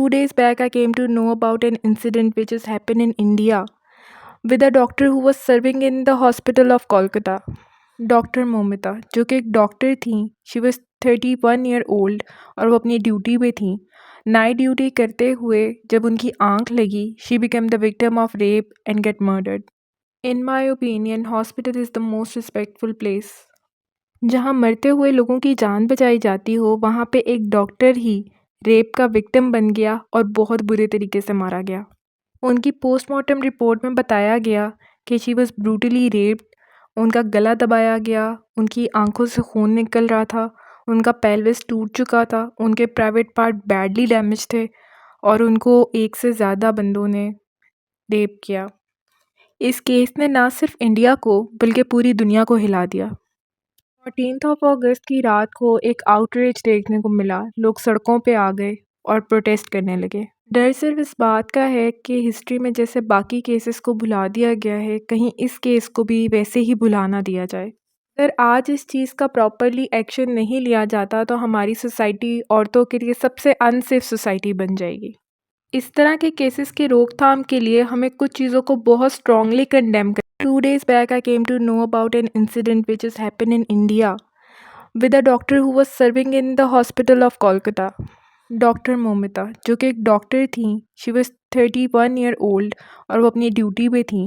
2 days back, I came to know about an incident which has happened in India with a doctor who was serving in the hospital of Kolkata. Doctor Moumita जो कि एक doctor थी, she was 31 year old और वो अपनी duty पे थी। Night duty करते हुए जब उनकी आंख लगी, she become the victim of rape and get murdered. In my opinion hospital is the most respectful place. जहाँ मरते हुए लोगों की जान बचाई जाती हो, वहाँ पे एक डॉक्टर ही रेप का विक्टिम बन गया और बहुत बुरे तरीके से मारा गया। उनकी पोस्टमार्टम रिपोर्ट में बताया गया कि शी वॉज ब्रूटली रेप्ड, उनका गला दबाया गया, उनकी आंखों से खून निकल रहा था, उनका पेल्विस टूट चुका था, उनके प्राइवेट पार्ट बैडली डैमेज थे और उनको एक से ज़्यादा बंदों ने रेप किया। इस केस ने ना सिर्फ इंडिया को बल्कि पूरी दुनिया को हिला दिया। 14 अगस्त की रात को एक आउटरीच देखने को मिला। लोग सड़कों पे आ गए और प्रोटेस्ट करने लगे। डर सिर्फ इस बात का है कि हिस्ट्री में जैसे बाकी केसेस को भुला दिया गया है, कहीं इस केस को भी वैसे ही भुला ना दिया जाए। अगर आज इस चीज़ का प्रॉपरली एक्शन नहीं लिया जाता तो हमारी सोसाइटी औरतों के लिए सबसे अनसेफ सोसाइटी बन जाएगी। इस तरह के केसेस की रोकथाम के लिए हमें कुछ चीज़ों को बहुत स्ट्रांगली कंडेम कर। 2 days back, I came to know about an incident which has happened in India with a doctor who was serving in the hospital of Kolkata. Doctor Moumita जो कि एक डॉक्टर थी, शी वॉज 31 ईयर ओल्ड और वो अपनी duty पे थी।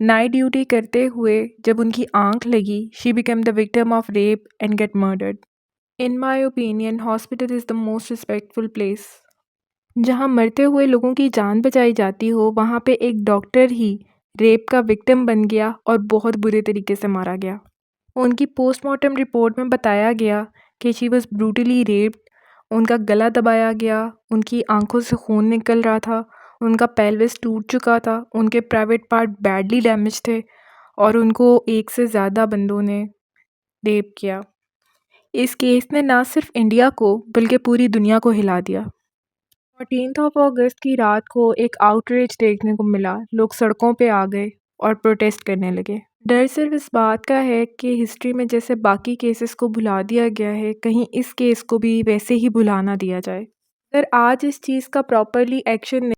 Night duty करते हुए जब उनकी आंख लगी, she become the victim of rape and get murdered. In my opinion hospital is the most respectful place. जहाँ मरते हुए लोगों की जान बचाई जाती हो, वहाँ पे एक डॉक्टर ही रेप का विक्टिम बन गया और बहुत बुरे तरीके से मारा गया। उनकी पोस्टमार्टम रिपोर्ट में बताया गया कि शी वॉज ब्रूटली रेप्ड, उनका गला दबाया गया, उनकी आंखों से खून निकल रहा था, उनका पेल्विस टूट चुका था, उनके प्राइवेट पार्ट बैडली डैमेज थे और उनको एक से ज़्यादा बंदों ने रेप किया। इस केस ने ना सिर्फ इंडिया को बल्कि पूरी दुनिया को हिला दिया। 14 अगस्त की रात को एक आउटरीच देखने को मिला। लोग सड़कों पे आ गए और प्रोटेस्ट करने लगे। डर सिर्फ इस बात का है कि हिस्ट्री में जैसे बाकी केसेस को भुला दिया गया है, कहीं इस केस को भी वैसे ही भुला ना दिया जाए। अगर आज इस चीज़ का प्रॉपरली एक्शन